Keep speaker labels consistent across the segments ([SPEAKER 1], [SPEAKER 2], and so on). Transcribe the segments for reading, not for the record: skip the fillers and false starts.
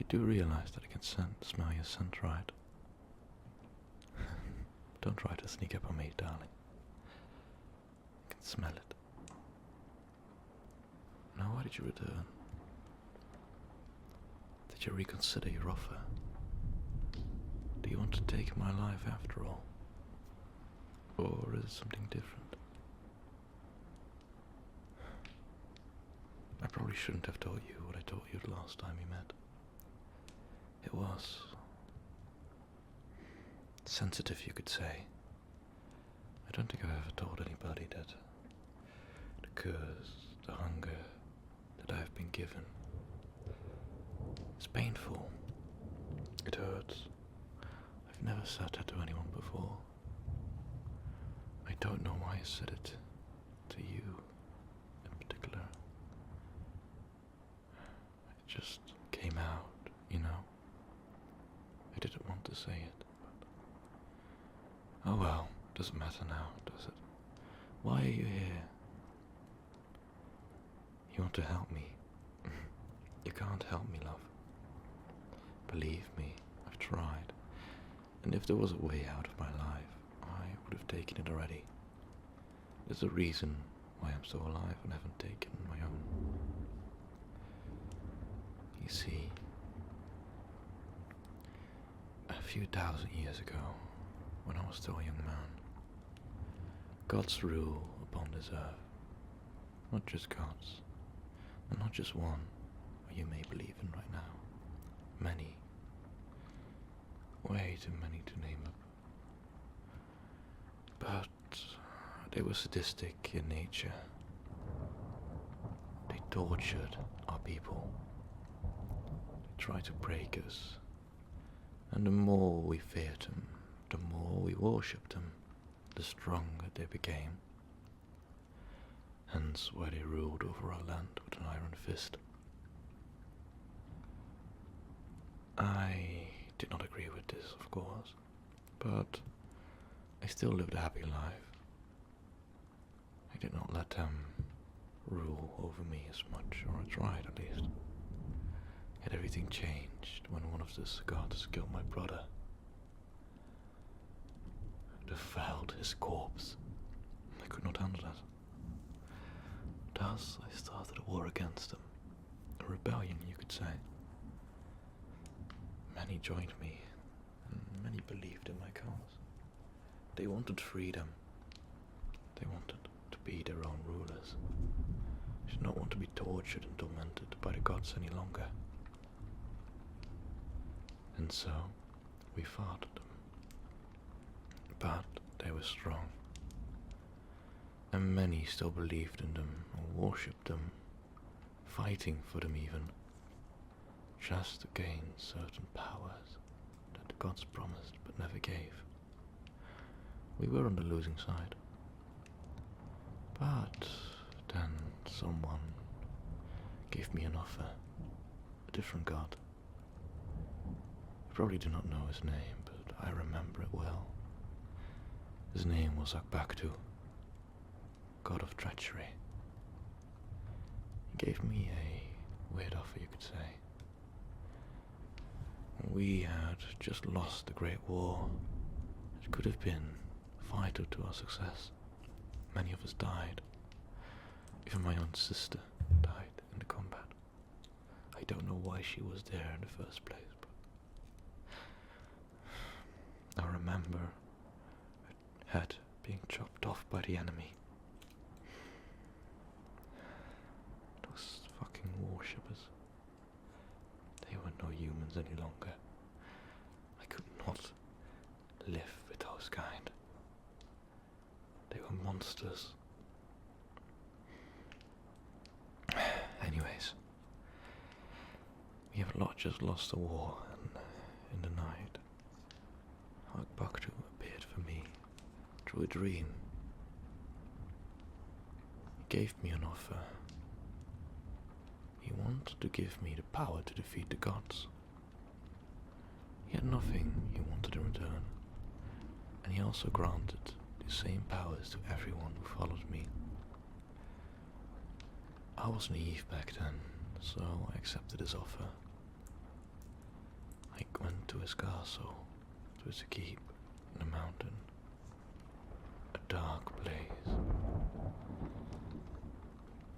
[SPEAKER 1] do realize that I can smell your scent, right? Don't try to sneak up on me, darling. I can smell it. Now, why did you return? Did you reconsider your offer? Do you want to take my life after all? Or is it something different? I probably shouldn't have told you what I told you the last time we met. It was sensitive, you could say. I don't think I've ever told anybody that the curse, the hunger that I've been given, is painful. It hurts. I've never said that to anyone before. I don't know why I said it to you in particular. It just came out, you know. I didn't want to say it, but oh well, doesn't matter now, does it? Why are you here? You want to help me? You can't help me, love. Believe me, I've tried. And if there was a way out of my life, I would have taken it already. There's a reason why I'm still alive and haven't taken my own. You see, a few thousand years ago, when I was still a young man, gods rule upon this earth. Not just gods, and not just one, who you may believe in right now. Many. Way too many to name up. But they were sadistic in nature. They tortured our people. They tried to break us. And the more we feared them, the more we worshipped them, the stronger they became. Hence why they ruled over our land with an iron fist. I did not agree with this, of course, but I still lived a happy life. I did not let them rule over me as much, or I tried at least. Yet everything changed when one of the gods killed my brother. Defiled his corpse. I could not handle that. Thus I started a war against them. A rebellion, you could say. Many joined me, and many believed in my cause. They wanted freedom. They wanted to be their own rulers. They did not want to be tortured and tormented by the gods any longer. And so, we fought them. But they were strong. And many still believed in them and worshipped them, fighting for them even, just to gain certain powers that the gods promised but never gave. We were on the losing side. But then someone gave me an offer, a different god. I probably do not know his name, but I remember it well. His name was Sagard, god of treachery. He gave me a weird offer, you could say. We had just lost the Great War. It could have been vital to our success. Many of us died. Even my own sister died in the combat. I don't know why she was there in the first place, but I remember her head being chopped off by the enemy. Those fucking worshippers. They were no humans any longer. I could not live with those kind. They were monsters. Anyways, we have not just lost the war, and in the night, Sagard appeared for me through a dream. He gave me an offer. He wanted to give me the power to defeat the gods. He had nothing he wanted in return, and he also granted the same powers to everyone who followed me. I was naive back then, so I accepted his offer. I went to his castle. It was a keep in a mountain. A dark place.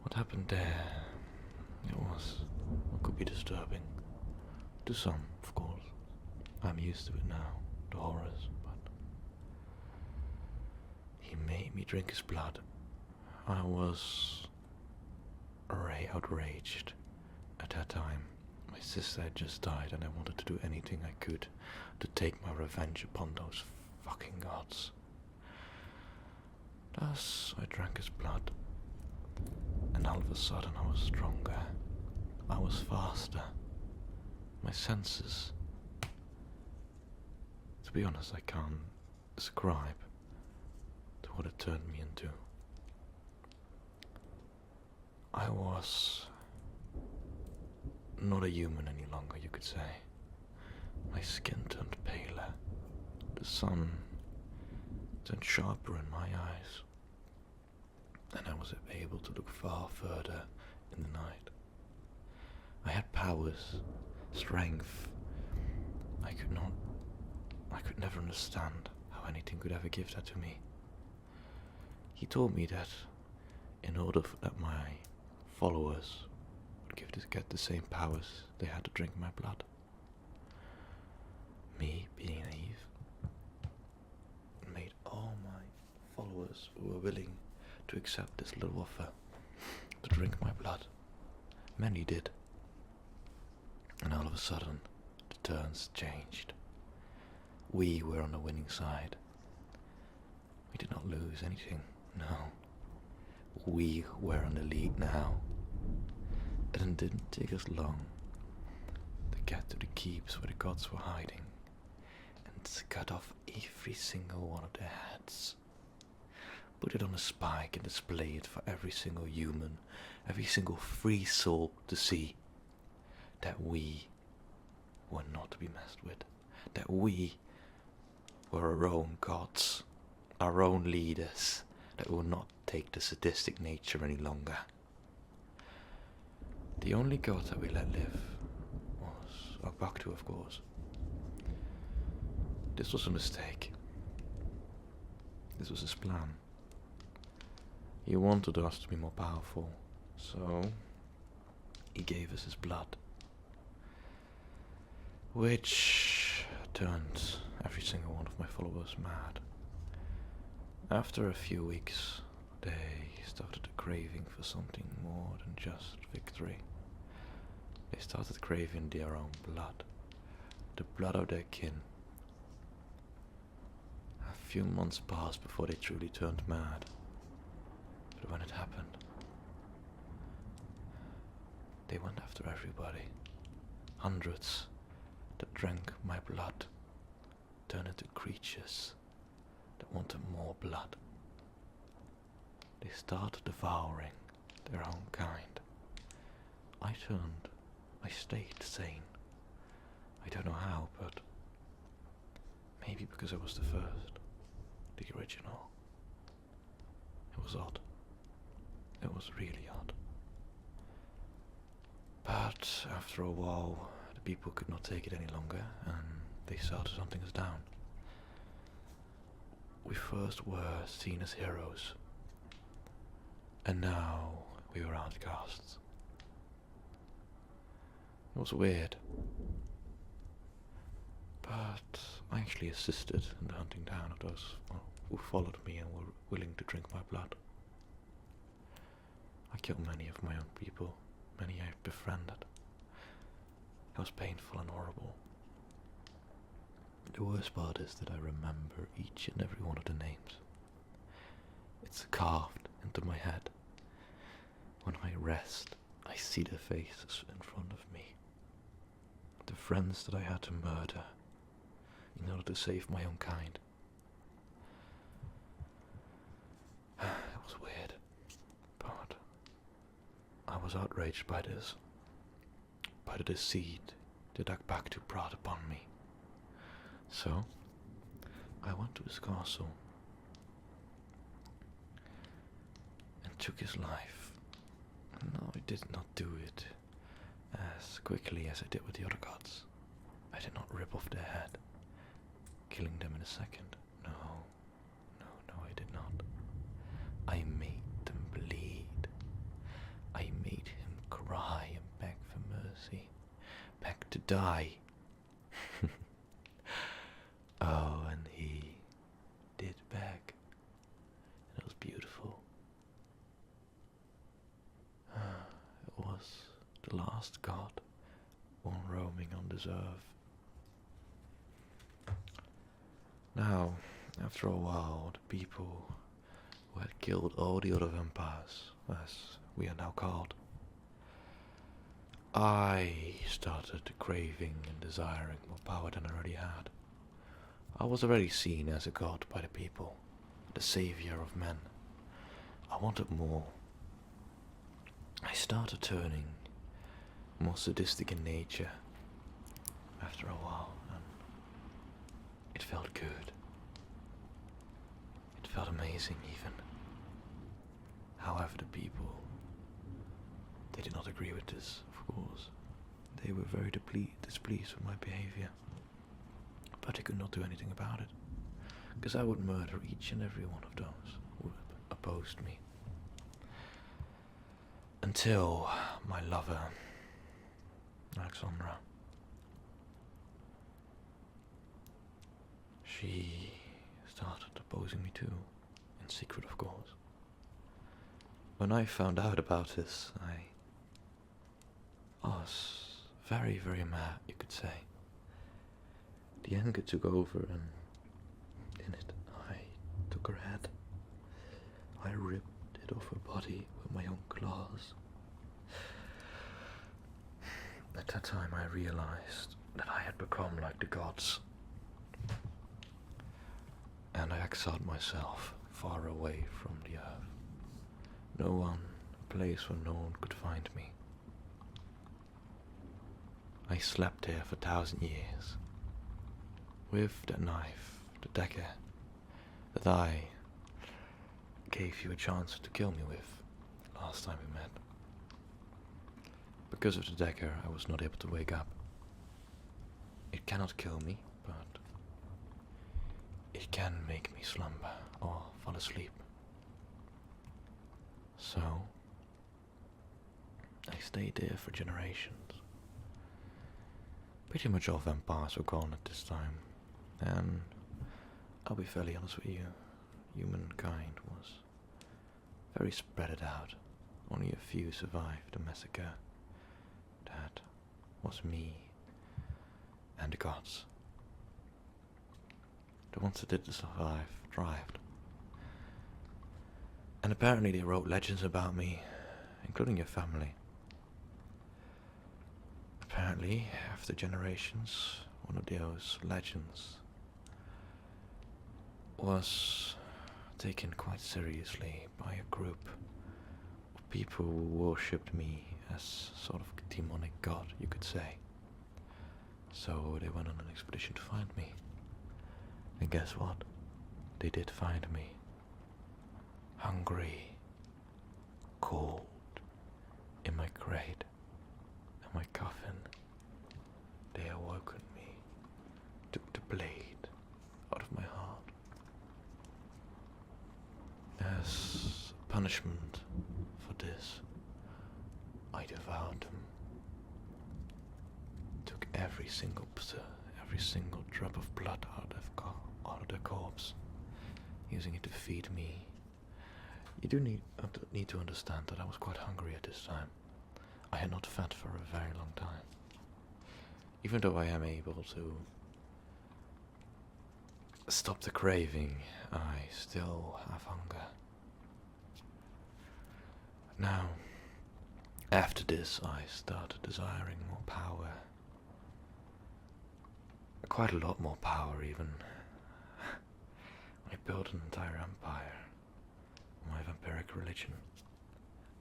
[SPEAKER 1] What happened there? It could be disturbing. To some, of course. I'm used to it now, the horrors, but he made me drink his blood. I was outraged at that time. My sister had just died and I wanted to do anything I could to take my revenge upon those fucking gods. Thus, I drank his blood, and all of a sudden I was stronger. I was faster. My senses. To be honest, I can't describe to what it turned me into. I was not a human any longer, you could say. My skin turned paler. The sun turned sharper in my eyes. And I was able to look far further in the night. I had powers, strength. I could never understand how anything could ever give that to me. He told me that in order that my followers would get the same powers, they had to drink my blood. Me, being naive, made all my followers who were willing to accept this little offer to drink my blood. Many did. And all of a sudden, the turns changed. We were on the winning side. We did not lose anything, no. We were in the lead now. And it didn't take us long to get to the keeps where the gods were hiding and to cut off every single one of their heads. Put it on a spike and display it for every single human, every single free soul to see that we were not to be messed with, that we were our own gods, our own leaders, that will not take the sadistic nature any longer. The only god that we let live was Akbaktu, of course. This was a mistake. This was his plan. He wanted us to be more powerful, so he gave us his blood, which turned every single one of my followers mad. After a few weeks, they started craving for something more than just victory. They started craving their own blood, the blood of their kin. A few months passed before they truly turned mad. But when it happened, they went after everybody. Hundreds that drank my blood turned into creatures that wanted more blood. They started devouring their own kind. I stayed sane. I don't know how, but maybe because I was the first, the original. It was odd. It was really odd. But after a while, the people could not take it any longer, and they started hunting us down. We first were seen as heroes, and now we were outcasts. It was weird, but I actually assisted in the hunting down of those who followed me and were willing to drink my blood. I killed many of my own people, many I befriended. It was painful and horrible. The worst part is that I remember each and every one of the names. It's carved into my head. When I rest, I see their faces in front of me. The friends that I had to murder in order to save my own kind. It was weird, but I was outraged by this, by the deceit that Akbaktu brought upon me. So, I went to his castle and took his life. No, I did not do it as quickly as I did with the other gods. I did not rip off their head, killing them in a second. No, I did not. I made them bleed. I made him cry and beg for mercy, beg to die. Oh, and he did beg. It was beautiful. It was the last god, one roaming on this earth. Now, after a while, the people who had killed all the other vampires, as we are now called, I started craving and desiring more power than I already had. I was already seen as a god by the people, the savior of men. I wanted more. I started turning more sadistic in nature after a while, and it felt good. It felt amazing even. However, the people, they did not agree with this, of course. They were very displeased with my behavior. But I could not do anything about it, because I would murder each and every one of those who opposed me. Until my lover, Alexandra, she started opposing me too, in secret of course. When I found out about this, I was very, very mad, you could say. The anger took over, and in it I took her head. I ripped it off her body with my own claws. At that time I realized that I had become like the gods, and I exiled myself far away from the earth. No one, a place where no one could find me. I slept here for 1,000 years. With that knife, the dagger, that I gave you a chance to kill me with last time we met. Because of the dagger, I was not able to wake up. It cannot kill me, but it can make me slumber or fall asleep. So, I stayed there for generations. Pretty much all vampires were gone at this time. And I'll be fairly honest with you, humankind was very spread out. Only a few survived the massacre. That was me and the gods. The ones that did survive thrived. And apparently they wrote legends about me, including your family. Apparently, after generations, one of those legends was taken quite seriously by a group of people who worshipped me as sort of demonic god, you could say. So they went on an expedition to find me. And guess what? They did find me. Hungry, cold, in my crate, in my coffin. They awoken me, took the blade out of my heart. As punishment for this, I devoured them. Took every single drop of blood out of their corpse, using it to feed me. You do need to understand that I was quite hungry at this time. I had not fed for a very long time. Even though I am able to stop the craving, I still have hunger. Now, after this, I started desiring more power. Quite a lot more power, even. I built an entire empire. My vampiric religion.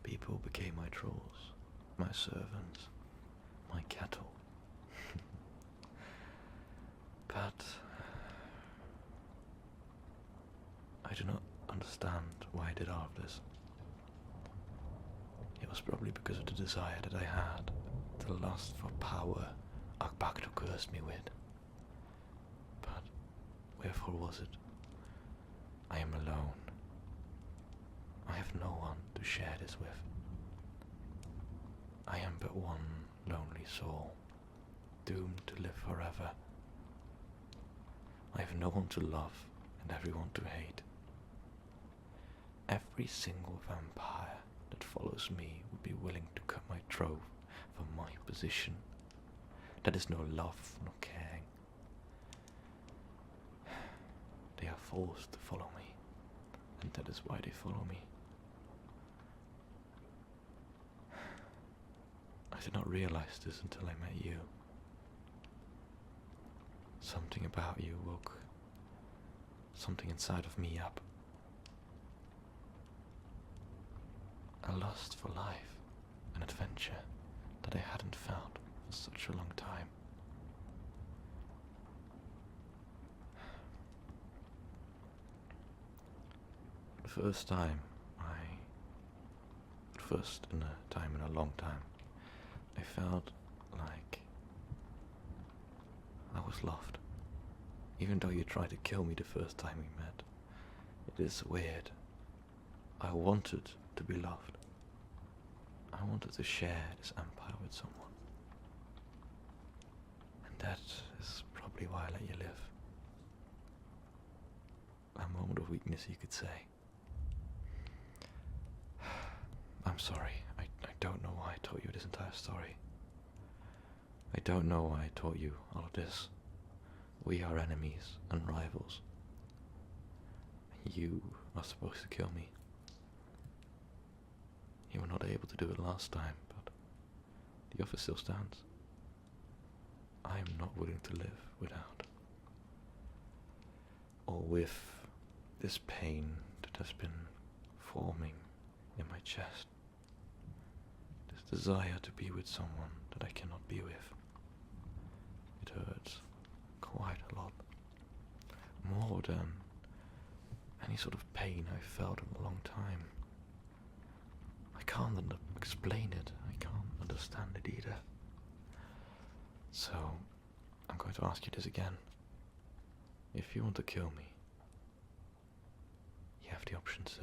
[SPEAKER 1] People became my trolls, my servants, my cattle. But I do not understand why I did all of this. It was probably because of the desire that I had, the lust for power our pact cursed me with. But wherefore was it? I am alone. I have no one to share this with. I am but one lonely soul, doomed to live forever. I have no one to love and everyone to hate. Every single vampire that follows me would be willing to cut my throat for my position. That is no love nor caring. They are forced to follow me, and that is why they follow me. I did not realize this until I met you. Something about you woke something inside of me up. A lust for life, an adventure that I hadn't found for such a long time. For the first time in a long time, I felt like I was loved. Even though you tried to kill me the first time we met. It is weird. I wanted to be loved. I wanted to share this empire with someone. And that is probably why I let you live. A moment of weakness, you could say. I'm sorry. I don't know why I told you this entire story. I don't know why I taught you all of this. We are enemies and rivals. You are supposed to kill me. You were not able to do it last time, but the offer still stands. I am not willing to live without, or with, this pain that has been forming in my chest. This desire to be with someone that I cannot be with. It hurts quite a lot. More than any sort of pain I've felt in a long time. I can't explain it. I can't understand it either. So, I'm going to ask you this again. If you want to kill me, you have the option to.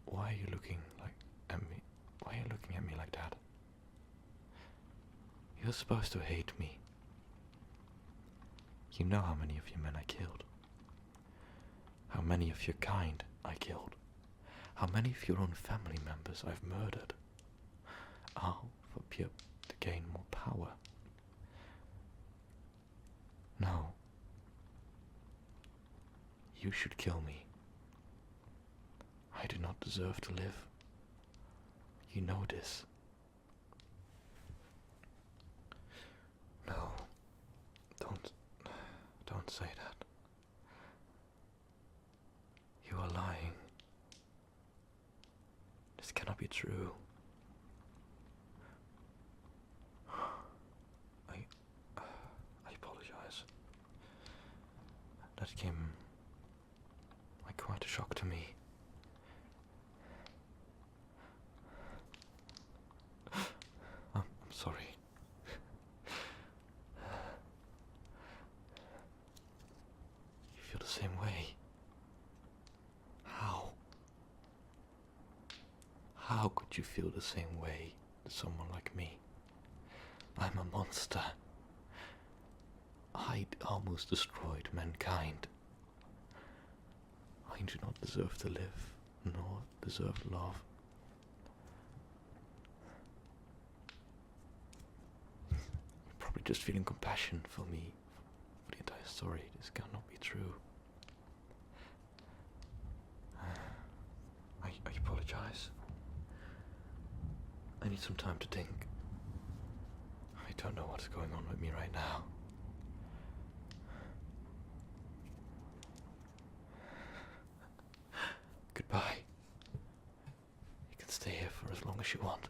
[SPEAKER 1] Why are you looking at me? Why are you looking at me like that? You're supposed to hate me. You know how many of your men I killed. How many of your kind I killed. How many of your own family members I've murdered. All for pure to gain more power. No. You should kill me. I do not deserve to live. You know this. No. Don't say that. You are lying. This cannot be true. I apologize. That came like quite a shock to me. I'm sorry. You feel the same way. How could you feel the same way to someone like me? I'm a monster. I almost destroyed mankind. I do not deserve to live, nor deserve love. You're probably just feeling compassion for me, for the entire story. This cannot be true. I apologize. I need some time to think. I don't know what's going on with me right now. Goodbye. You can stay here for as long as you want.